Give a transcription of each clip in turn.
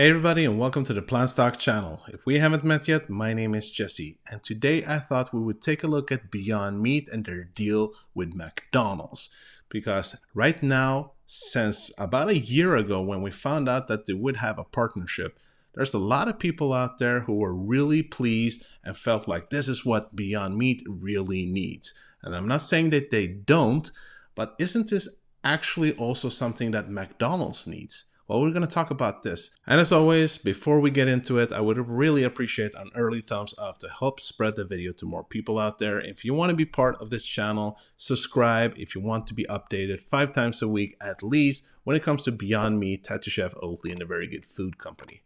Hey everybody, and welcome to the PlantStock channel. If we haven't met yet, my name is Jesse, and today I thought we would take a look at Beyond Meat and their deal with McDonald's. Because right now, since about a year ago when we found out that they would have a partnership, there's a lot of people out there who were really pleased and felt like this is what Beyond Meat really needs. And I'm not saying that they don't, but isn't this actually also something that McDonald's needs? Well, we're going to talk about this. And as always, before we get into it, I would really appreciate an early thumbs up to help spread the video to more people out there. If you want to be part of this channel, subscribe if you want to be updated 5 times a week at least when it comes to Beyond Meat, Tattoo Chef Oatly, and a very good food company.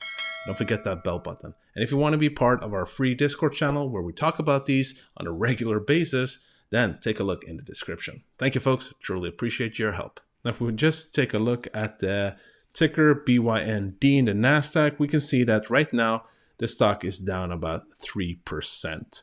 Don't forget that bell button. And if you want to be part of our free Discord channel where we talk about these on a regular basis, then take a look in the description. Thank you, folks. Truly appreciate your help. Now, if we just take a look at the ticker BYND in the NASDAQ, we can see that right now the stock is down about 3%.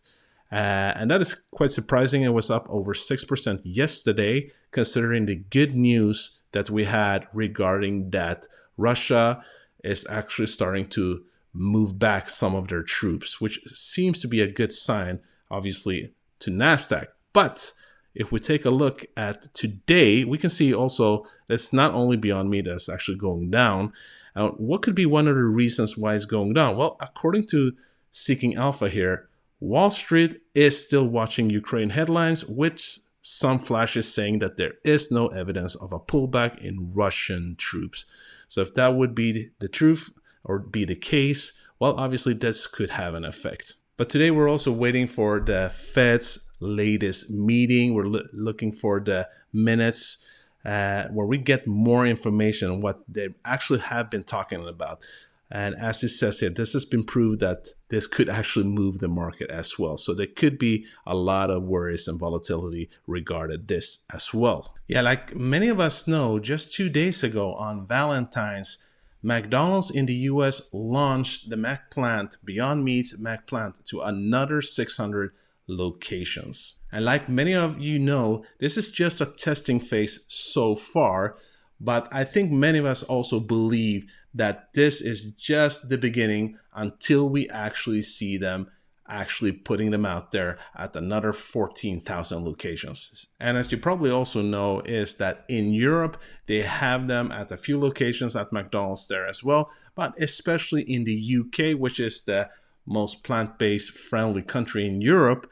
And that is quite surprising. It was up over 6% yesterday, considering the good news that we had regarding that Russia is actually starting to move back some of their troops, which seems to be a good sign, obviously, to NASDAQ. But if we take a look at today, we can see also that's not only Beyond Meat that's actually going down. What could be one of the reasons why it's going down? Well, according to Seeking Alpha here, Wall Street is still watching Ukraine headlines, with some flashes saying that there is no evidence of a pullback in Russian troops. So if that would be the truth or be the case, well, obviously this could have an effect. But today we're also waiting for the Fed's latest meeting. We're looking for the minutes where we get more information on what they actually have been talking about. And as it says here, this has been proved that this could actually move the market as well. So there could be a lot of worries and volatility regarding this as well. Yeah, like many of us know, just 2 days ago on Valentine's, McDonald's in the US launched the McPlant, Beyond Meat's McPlant, to another 600 locations. And like many of you know, this is just a testing phase so far, but I think many of us also believe that this is just the beginning until we actually see them actually putting them out there at another 14,000 locations. And as you probably also know, is that in Europe, they have them at a few locations at McDonald's there as well, but especially in the UK, which is the most plant-based friendly country in Europe,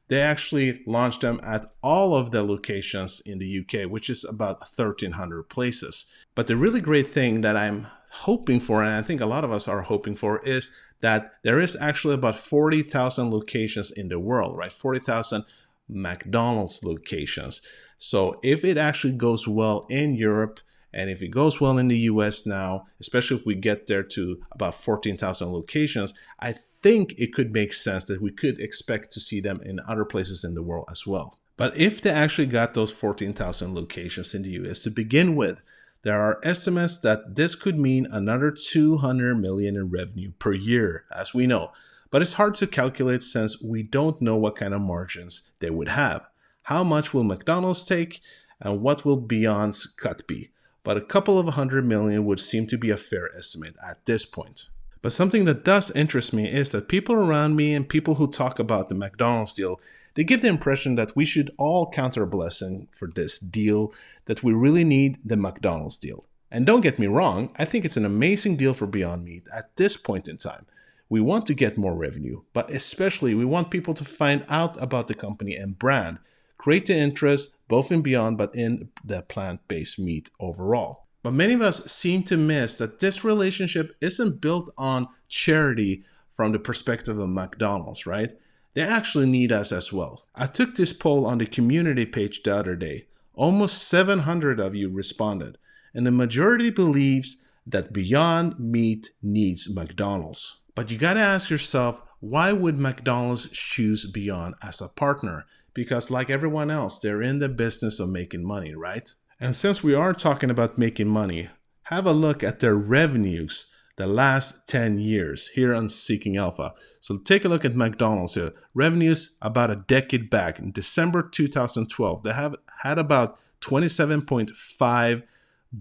they actually launched them at all of the locations in the UK, which is about 1,300 places. But the really great thing that I'm hoping for, and I think a lot of us are hoping for, is that there is actually about 40,000 locations in the world, right? 40,000 McDonald's locations. So if it actually goes well in Europe, and if it goes well in the US now, especially if we get there to about 14,000 locations, I think it could make sense that we could expect to see them in other places in the world as well. But if they actually got those 14,000 locations in the US to begin with, there are estimates that this could mean another 200 million in revenue per year, as we know. But it's hard to calculate since we don't know what kind of margins they would have. How much will McDonald's take, and what will Beyond's cut be? But a couple of 100 million would seem to be a fair estimate at this point. But something that does interest me is that people around me and people who talk about the McDonald's deal, they give the impression that we should all count our blessing for this deal, that we really need the McDonald's deal. And don't get me wrong, I think it's an amazing deal for Beyond Meat at this point in time. We want to get more revenue, but especially we want people to find out about the company and brand, create the interest both in Beyond but in the plant-based meat overall. But many of us seem to miss that this relationship isn't built on charity from the perspective of McDonald's, right? They actually need us as well. I took this poll on the community page the other day. Almost 700 of you responded, and the majority believes that Beyond Meat needs McDonald's. But you gotta ask yourself, why would McDonald's choose Beyond as a partner? Because like everyone else, they're in the business of making money, right? And since we are talking about making money, have a look at their revenues the last 10 years here on Seeking Alpha. So take a look at McDonald's here. Revenues about a decade back in December 2012, they have had about $27.5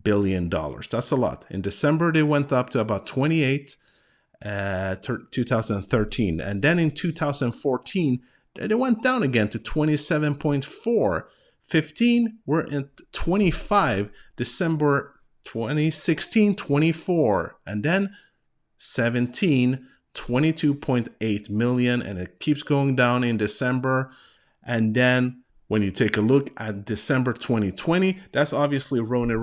billion. That's a lot. In December, they went up to about 28, 2013. And then in 2014, they went down again to 27.4. 15, we're in 25. December 2016, 24. And then 17, 22.8 million. And it keeps going down in December. And then when you take a look at December 2020, that's obviously Rona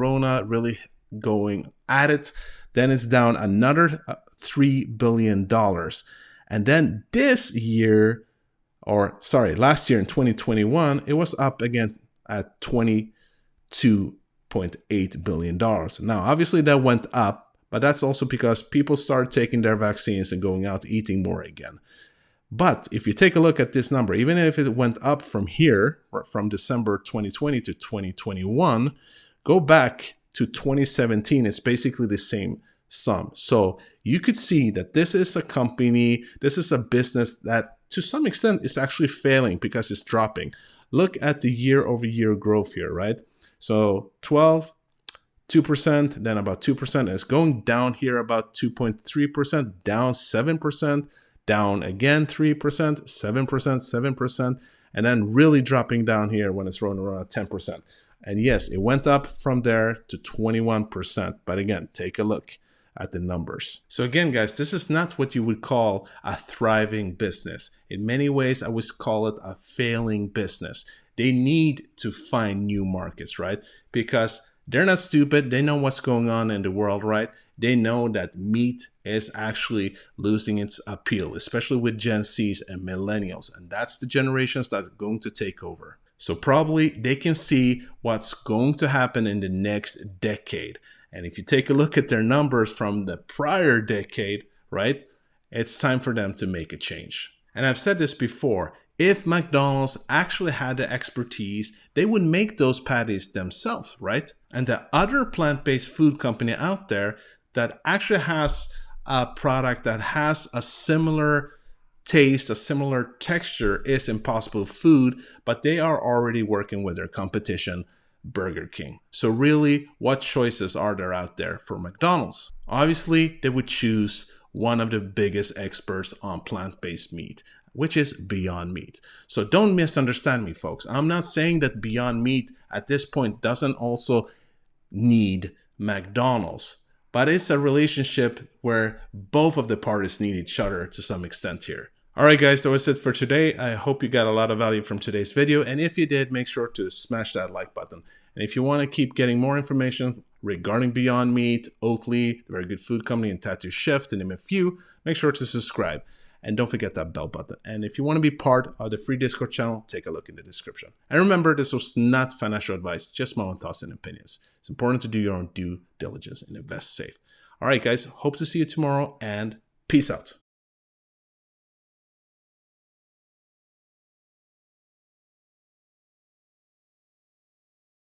really going at it. Then it's down another $3 billion. And then this year, last year in 2021, it was up again at $22.8 billion. Now, obviously that went up, but that's also because people started taking their vaccines and going out eating more again. But if you take a look at this number, even if it went up from here, or from December 2020 to 2021, go back to 2017, it's basically the same sum. So you could see that this is a company, this is a business that to some extent is actually failing because it's dropping. Look at the year-over-year growth here, right? So 12, 2%, then about 2%, and it's going down here about 2.3%, down 7%, down again 3%, 7%, 7%, and then really dropping down here when it's rolling around at 10%. And yes, it went up from there to 21%. But again, take a look at the numbers. So again, guys, this is not what you would call a thriving business. In many ways, I would call it a failing business. They need to find new markets, right? Because they're not stupid. They know what's going on in the world, right? They know that meat is actually losing its appeal, especially with Gen Zs and millennials. And that's the generations that are going to take over. So probably they can see what's going to happen in the next decade. And if you take a look at their numbers from the prior decade, right, it's time for them to make a change. And I've said this before, if McDonald's actually had the expertise, they would make those patties themselves, right? And the other plant-based food company out there that actually has a product that has a similar taste, a similar texture is Impossible Food, but they are already working with their competition, Burger King. So really, what choices are there out there for McDonald's? Obviously, they would choose one of the biggest experts on plant-based meat, which is Beyond Meat. So don't misunderstand me, folks. I'm not saying that Beyond Meat at this point doesn't also need McDonald's, but it's a relationship where both of the parties need each other to some extent here. All right, guys, that was it for today. I hope you got a lot of value from today's video. And if you did, make sure to smash that like button. And if you want to keep getting more information regarding Beyond Meat, Oatly, the very good food company, and Tattoo Chef, to name a few, make sure to subscribe. And don't forget that bell button. And if you want to be part of the free Discord channel, take a look in the description. And remember, this was not financial advice, just my own thoughts and opinions. It's important to do your own due diligence and invest safe. All right, guys, hope to see you tomorrow, and peace out.